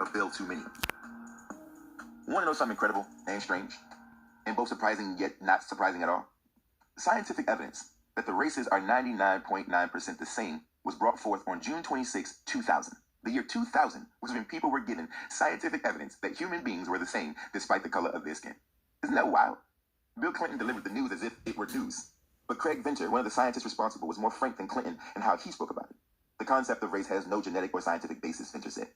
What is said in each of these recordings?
a bill too many. Want to know something incredible and strange, and both surprising yet not surprising at all? Scientific evidence that the races are 99.9% the same was brought forth on June 26, 2000. The year 2000 was when people were given scientific evidence that human beings were the same despite the color of their skin. Isn't that wild? Bill Clinton delivered the news as if it were news. But Craig Venter, one of the scientists responsible, was more frank than Clinton in how he spoke about it. The concept of race has no genetic or scientific basis, Venter said.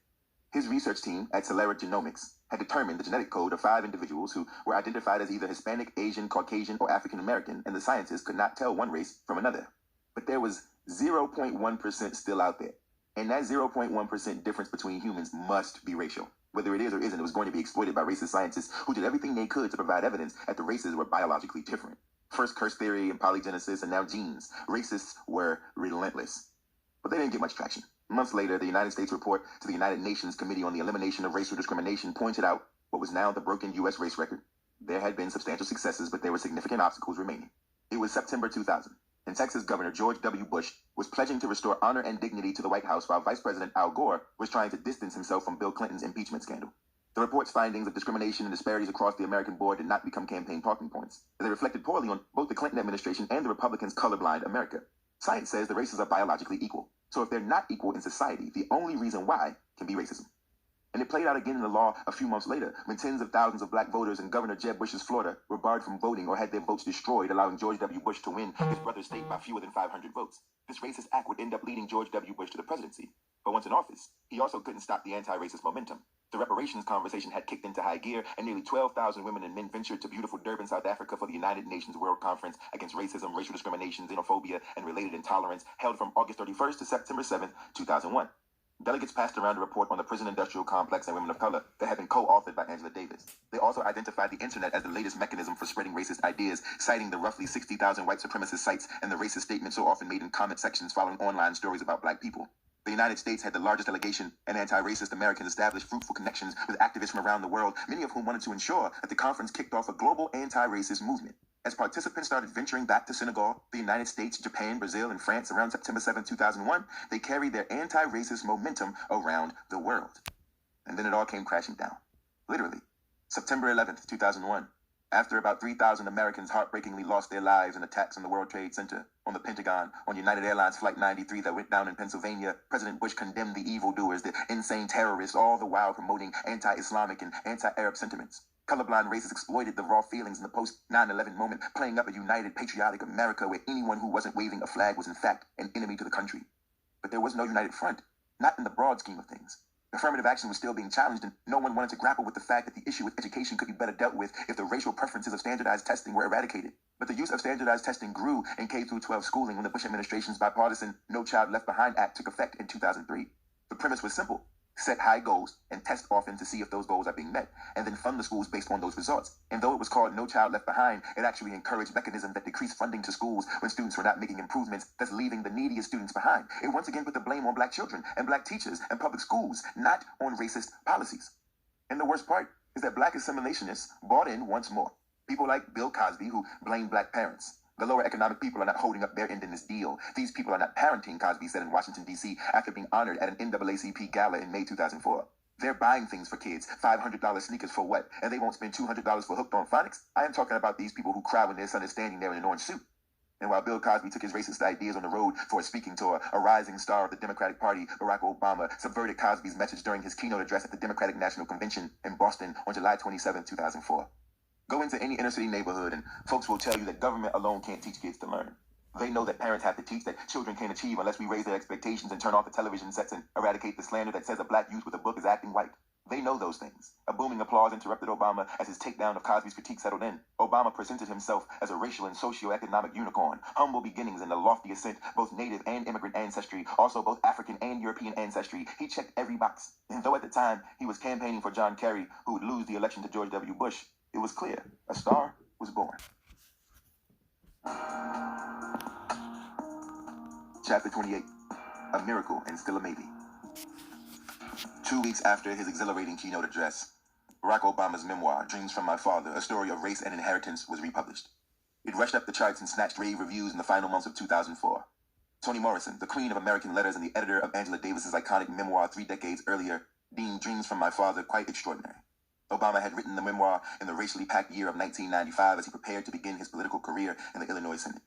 His research team at Celera Genomics had determined the genetic code of 5 individuals who were identified as either Hispanic, Asian, Caucasian, or African American, and the scientists could not tell one race from another. But there was 0.1% still out there. And that 0.1% difference between humans must be racial. Whether it is or isn't, it was going to be exploited by racist scientists who did everything they could to provide evidence that the races were biologically different. First curse theory and polygenesis, and now genes. Racists were relentless. But they didn't get much traction. Months later, the United States report to the United Nations Committee on the Elimination of Racial Discrimination pointed out what was now the broken U.S. race record. There had been substantial successes, but there were significant obstacles remaining. It was September 2000, and Texas Governor George W. Bush was pledging to restore honor and dignity to the White House while Vice President Al Gore was trying to distance himself from Bill Clinton's impeachment scandal. The report's findings of discrimination and disparities across the American board did not become campaign talking points, as they reflected poorly on both the Clinton administration and the Republicans' colorblind America. Science says the races are biologically equal. So if they're not equal in society, the only reason why can be racism. And it played out again in the law a few months later, when tens of thousands of black voters in Governor Jeb Bush's Florida were barred from voting or had their votes destroyed, allowing George W. Bush to win his brother's state by fewer than 500 votes. This racist act would end up leading George W. Bush to the presidency. But once in office, he also couldn't stop the anti-racist momentum. The reparations conversation had kicked into high gear, and nearly 12,000 women and men ventured to beautiful Durban, South Africa for the United Nations World Conference Against Racism, Racial Discrimination, Xenophobia, and Related Intolerance, held from August 31st to September 7th, 2001. Delegates passed around a report on the prison industrial complex and women of color that had been co-authored by Angela Davis. They also identified the internet as the latest mechanism for spreading racist ideas, citing the roughly 60,000 white supremacist sites and the racist statements so often made in comment sections following online stories about black people. The United States had the largest delegation, and anti-racist Americans established fruitful connections with activists from around the world, many of whom wanted to ensure that the conference kicked off a global anti-racist movement. As participants started venturing back to Senegal, the United States, Japan, Brazil, and France around September 7, 2001, they carried their anti-racist momentum around the world. And then it all came crashing down. Literally. September 11th, 2001. After about 3,000 Americans heartbreakingly lost their lives in attacks on the World Trade Center, on the Pentagon, on United Airlines Flight 93 that went down in Pennsylvania, President Bush condemned the evildoers, the insane terrorists, all the while promoting anti-Islamic and anti-Arab sentiments. Colorblind racists exploited the raw feelings in the post-9/11 moment, playing up a united, patriotic America where anyone who wasn't waving a flag was in fact an enemy to the country. But there was no united front, not in the broad scheme of things. Affirmative action was still being challenged, and no one wanted to grapple with the fact that the issue with education could be better dealt with if the racial preferences of standardized testing were eradicated. But the use of standardized testing grew in K-12 schooling when the Bush administration's bipartisan No Child Left Behind Act took effect in 2003. The premise was simple. Set high goals and test often to see if those goals are being met, and then fund the schools based on those results. And though it was called No Child Left Behind, it actually encouraged mechanisms that decreased funding to schools when students were not making improvements, thus leaving the neediest students behind. It once again put the blame on black children and black teachers and public schools, not on racist policies. And the worst part is that black assimilationists bought in once more. People like Bill Cosby, who blame black parents. The lower economic people are not holding up their end in this deal. These people are not parenting, Cosby said in Washington, D.C. after being honored at an NAACP gala in May 2004. They're buying things for kids. $500 sneakers for what? And they won't spend $200 for Hooked on Phonics? I am talking about these people who cry when their son is standing there in an orange suit. And while Bill Cosby took his racist ideas on the road for a speaking tour, a rising star of the Democratic Party, Barack Obama, subverted Cosby's message during his keynote address at the Democratic National Convention in Boston on July 27, 2004. Go into any inner city neighborhood and folks will tell you that government alone can't teach kids to learn. They know that parents have to teach that children can't achieve unless we raise their expectations and turn off the television sets and eradicate the slander that says a black youth with a book is acting white. They know those things. A booming applause interrupted Obama as his takedown of Cosby's critique settled in. Obama presented himself as a racial and socio-economic unicorn, humble beginnings and a lofty ascent, both native and immigrant ancestry, also both African and European ancestry. He checked every box. And though at the time he was campaigning for John Kerry, who would lose the election to George W. Bush, it was clear a star was born. Chapter 28, A Miracle and Still a Maybe. 2 weeks after his exhilarating keynote address, Barack Obama's memoir, Dreams from My Father, A Story of Race and Inheritance, was republished. It rushed up the charts and snatched rave reviews in the final months of 2004. Toni Morrison, the queen of American letters and the editor of Angela Davis's iconic memoir 3 decades earlier, deemed Dreams from My Father quite extraordinary. Obama had written the memoir in the racially packed year of 1995 as he prepared to begin his political career in the Illinois Senate.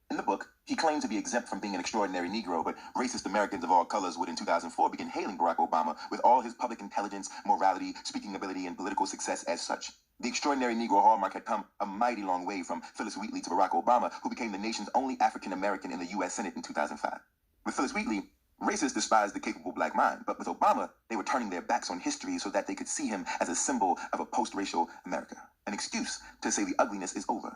In the book, he claimed to be exempt from being an extraordinary Negro, but racist Americans of all colors would in 2004 begin hailing Barack Obama with all his public intelligence, morality, speaking ability, and political success as such. The extraordinary Negro hallmark had come a mighty long way from Phyllis Wheatley to Barack Obama, who became the nation's only African American in the U.S. Senate in 2005. With Phyllis Wheatley, racists despised the capable black mind, but with Obama, they were turning their backs on history so that they could see him as a symbol of a post-racial America, an excuse to say the ugliness is over.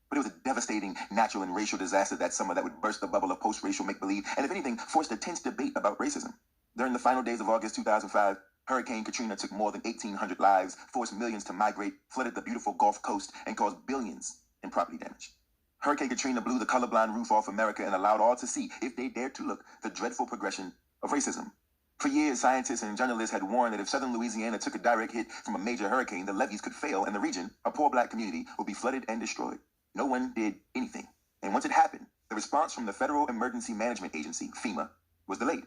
But it was a devastating natural and racial disaster that summer that would burst the bubble of post-racial make-believe and, if anything, forced a tense debate about racism. During the final days of August 2005, Hurricane Katrina took more than 1,800 lives, forced millions to migrate, flooded the beautiful Gulf Coast, and caused billions in property damage. Hurricane Katrina blew the colorblind roof off America and allowed all to see, if they dared to look, the dreadful progression of racism. For years, scientists and journalists had warned that if southern Louisiana took a direct hit from a major hurricane, the levees could fail and the region, a poor black community, would be flooded and destroyed. No one did anything. And once it happened, the response from the Federal Emergency Management Agency, FEMA, was delayed.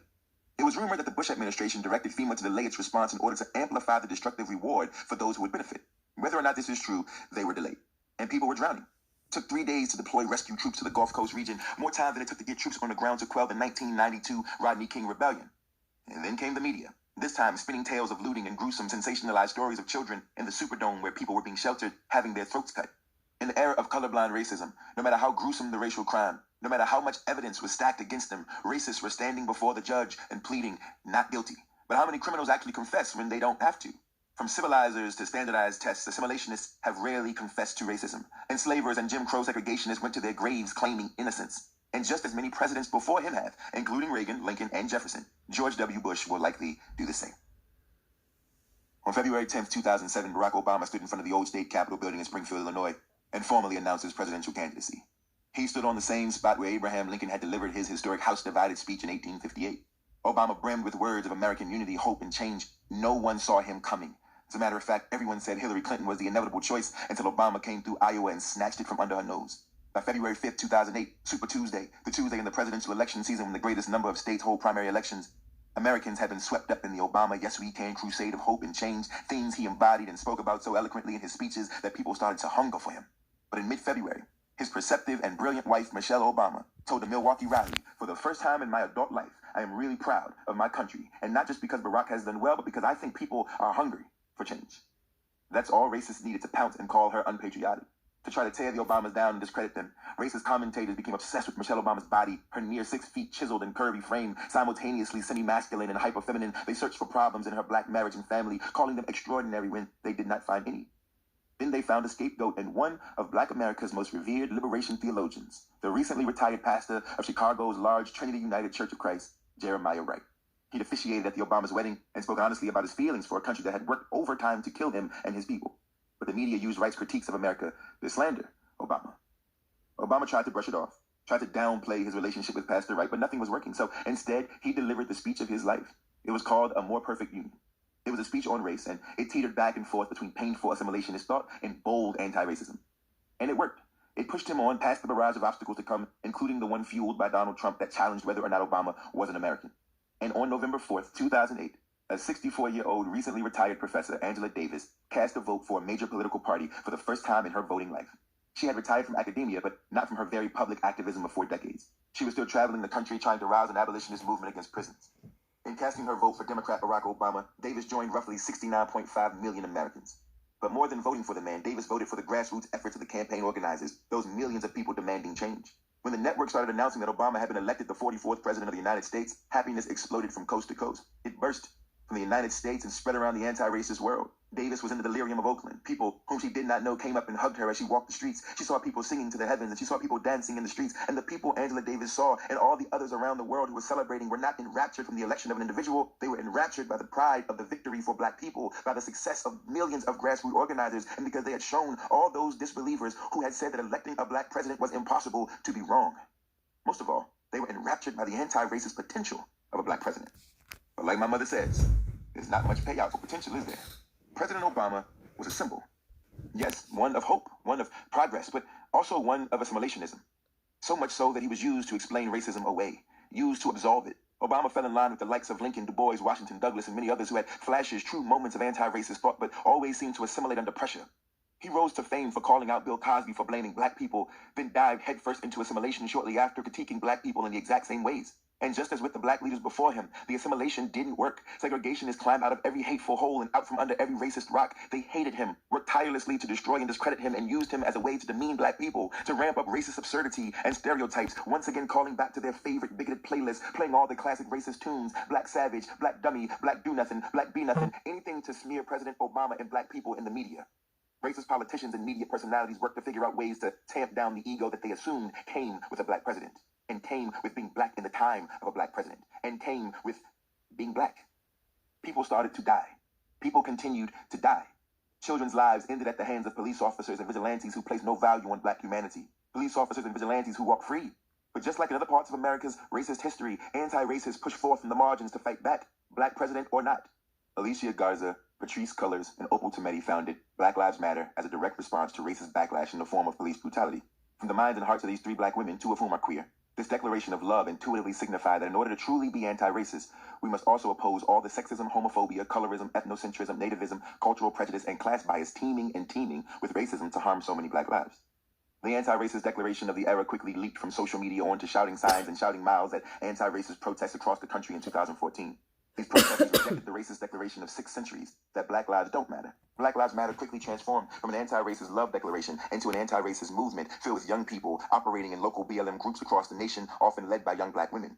It was rumored that the Bush administration directed FEMA to delay its response in order to amplify the destructive reward for those who would benefit. Whether or not this is true, they were delayed. And people were drowning. It took 3 days to deploy rescue troops to the Gulf Coast region, more time than it took to get troops on the ground to quell the 1992 Rodney King Rebellion. And then came the media, this time spinning tales of looting and gruesome, sensationalized stories of children in the Superdome where people were being sheltered, having their throats cut. In the era of colorblind racism, no matter how gruesome the racial crime, no matter how much evidence was stacked against them, racists were standing before the judge and pleading not guilty. But how many criminals actually confess when they don't have to? From civilizers to standardized tests, assimilationists have rarely confessed to racism. Enslavers and Jim Crow segregationists went to their graves claiming innocence. And just as many presidents before him have, including Reagan, Lincoln, and Jefferson, George W. Bush will likely do the same. On February 10, 2007, Barack Obama stood in front of the old state capitol building in Springfield, Illinois, and formally announced his presidential candidacy. He stood on the same spot where Abraham Lincoln had delivered his historic House Divided speech in 1858. Obama brimmed with words of American unity, hope, and change. No one saw him coming. As a matter of fact, everyone said Hillary Clinton was the inevitable choice until Obama came through Iowa and snatched it from under her nose. By February 5, 2008, Super Tuesday, the Tuesday in the presidential election season when the greatest number of states hold primary elections, Americans have been swept up in the Obama Yes We Can crusade of hope and change, themes he embodied and spoke about so eloquently in his speeches that people started to hunger for him. But in mid-February, his perceptive and brilliant wife, Michelle Obama, told the Milwaukee rally, "For the first time in my adult life, I am really proud of my country, and not just because Barack has done well, but because I think people are hungry for change." That's all racists needed to pounce and call her unpatriotic. To try to tear the Obamas down and discredit them, racist commentators became obsessed with Michelle Obama's body, her near 6 feet chiseled and curvy frame, simultaneously semi-masculine and hyper-feminine. They searched for problems in her black marriage and family, calling them extraordinary when they did not find any. Then they found a scapegoat in one of Black America's most revered liberation theologians, the recently retired pastor of Chicago's large Trinity United Church of Christ, Jeremiah Wright. He'd officiated at the Obama's wedding and spoke honestly about his feelings for a country that had worked overtime to kill him and his people. But the media used Wright's critiques of America to slander Obama. Obama tried to brush it off, tried to downplay his relationship with Pastor Wright, but nothing was working. So instead, he delivered the speech of his life. It was called A More Perfect Union. It was a speech on race, and it teetered back and forth between painful assimilationist thought and bold anti-racism. And it worked. It pushed him on past the barrage of obstacles to come, including the one fueled by Donald Trump that challenged whether or not Obama was an American. And on November 4th, 2008, a 64-year-old recently retired professor, Angela Davis, cast a vote for a major political party for the first time in her voting life. She had retired from academia, but not from her very public activism of 4 decades. She was still traveling the country trying to rouse an abolitionist movement against prisons. In casting her vote for Democrat Barack Obama, Davis joined roughly 69.5 million Americans. But more than voting for the man, Davis voted for the grassroots efforts of the campaign organizers, those millions of people demanding change. When the network started announcing that Obama had been elected the 44th president of the United States, happiness exploded from coast to coast. It burst from the United States and spread around the anti-racist world. Davis was in the delirium of Oakland. People whom she did not know came up and hugged her as she walked the streets. She saw people singing to the heavens, and she saw people dancing in the streets. And the people Angela Davis saw and all the others around the world who were celebrating were not enraptured from the election of an individual. They were enraptured by the pride of the victory for black people, by the success of millions of grassroots organizers, and because they had shown all those disbelievers who had said that electing a black president was impossible to be wrong. Most of all, they were enraptured by the anti-racist potential of a black president. But like my mother says, there's not much payout for potential, is there? President Obama was a symbol. Yes, one of hope, one of progress, but also one of assimilationism. So much so that he was used to explain racism away, used to absolve it, Obama fell in line with the likes of Lincoln, Du Bois, Washington, Douglass, and many others who had flashes, true moments of anti-racist thought, but always seemed to assimilate under pressure. He rose to fame for calling out Bill Cosby for blaming black people, then dived headfirst into assimilation shortly after, critiquing black people in the exact same ways. And just as with the black leaders before him, the assimilation didn't work. Segregationists climbed out of every hateful hole and out from under every racist rock. They hated him, worked tirelessly to destroy and discredit him, and used him as a way to demean black people, to ramp up racist absurdity and stereotypes, once again calling back to their favorite bigoted playlists, playing all the classic racist tunes, Black Savage, Black Dummy, Black Do Nothing, Black Be Nothing, anything to smear President Obama and black people in the media. Racist politicians and media personalities work to figure out ways to tamp down the ego that they assumed came with a black president, and came with being black in the time of a black president, and came with being black. People started to die. People continued to die. Children's lives ended at the hands of police officers and vigilantes who placed no value on black humanity. Police officers and vigilantes who walk free. But just like in other parts of America's racist history, anti-racists push forth from the margins to fight back, black president or not. Alicia Garza, Patrisse Cullors, and Opal Tometi founded Black Lives Matter as a direct response to racist backlash in the form of police brutality. From the minds and hearts of these three black women, two of whom are queer, this declaration of love intuitively signified that in order to truly be anti-racist, we must also oppose all the sexism, homophobia, colorism, ethnocentrism, nativism, cultural prejudice, and class bias teeming with racism to harm so many black lives. The anti-racist declaration of the era quickly leaped from social media onto shouting signs and shouting mouths at anti-racist protests across the country in 2014. These protesters rejected the racist declaration of 6 centuries that black lives don't matter. Black Lives Matter quickly transformed from an anti-racist love declaration into an anti-racist movement filled with young people operating in local BLM groups across the nation, often led by young black women.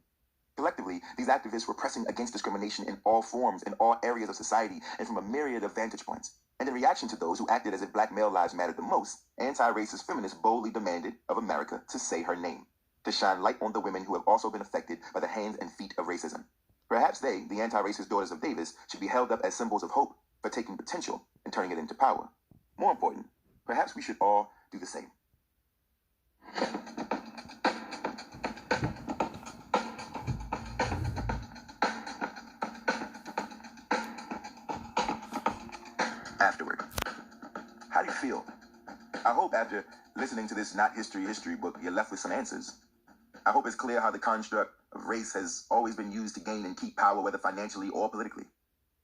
Collectively, these activists were pressing against discrimination in all forms, in all areas of society, and from a myriad of vantage points. And in reaction to those who acted as if black male lives mattered the most, anti-racist feminists boldly demanded of America to say her name, to shine light on the women who have also been affected by the hands and feet of racism. Perhaps they, the anti-racist daughters of Davis, should be held up as symbols of hope for taking potential and turning it into power. More important, perhaps we should all do the same. Afterward, how do you feel? I hope after listening to this not history book, you're left with some answers. I hope it's clear how the construct of race has always been used to gain and keep power, whether financially or politically.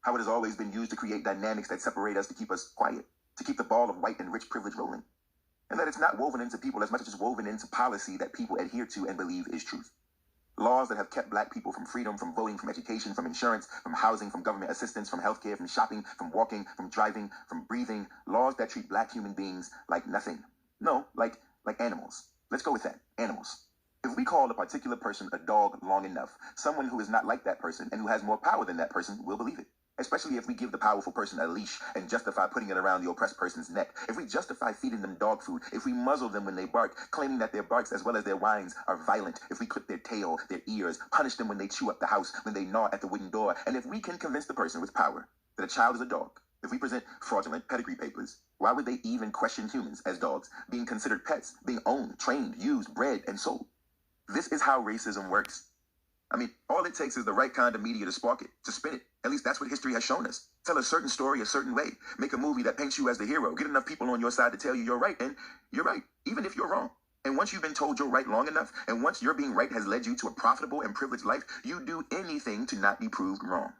How it has always been used to create dynamics that separate us, to keep us quiet, to keep the ball of white and rich privilege rolling. And that it's not woven into people as much as it's woven into policy that people adhere to and believe is truth. Laws that have kept black people from freedom, from voting, from education, from insurance, from housing, from government assistance, from healthcare, from shopping, from walking, from driving, from breathing. Laws that treat black human beings like nothing. No, like animals. Let's go with that. Animals. If we call a particular person a dog long enough, someone who is not like that person and who has more power than that person will believe it. Especially if we give the powerful person a leash and justify putting it around the oppressed person's neck. If we justify feeding them dog food. If we muzzle them when they bark, claiming that their barks as well as their whines are violent. If we clip their tail, their ears, punish them when they chew up the house, when they gnaw at the wooden door. And if we can convince the person with power that a child is a dog, if we present fraudulent pedigree papers, why would they even question humans as dogs, being considered pets, being owned, trained, used, bred, and sold? This is how racism works. I mean, all it takes is the right kind of media to spark it, to spin it. At least that's what history has shown us. Tell a certain story a certain way. Make a movie that paints you as the hero. Get enough people on your side to tell you you're right, and you're right, even if you're wrong. And once you've been told you're right long enough, and once your being right has led you to a profitable and privileged life, you do anything to not be proved wrong.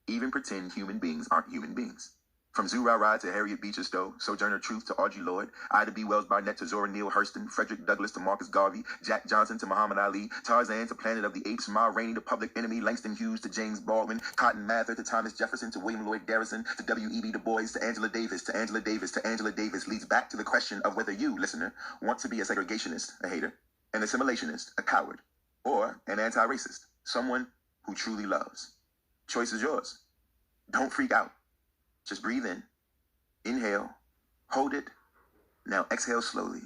Even pretend human beings aren't human beings. From Zura Ride to Harriet Beecher Stowe, Sojourner Truth to Audre Lorde, Ida B. Wells Barnett to Zora Neale Hurston, Frederick Douglass to Marcus Garvey, Jack Johnson to Muhammad Ali, Tarzan to Planet of the Apes, Ma Rainey to Public Enemy, Langston Hughes to James Baldwin, Cotton Mather to Thomas Jefferson to William Lloyd Garrison to W.E.B. Du Bois to Angela Davis to Angela Davis to Angela Davis leads back to the question of whether you, listener, want to be a segregationist, a hater, an assimilationist, a coward, or an anti-racist, someone who truly loves. Choice is yours. Don't freak out. Just breathe in. Inhale, hold it, now exhale slowly.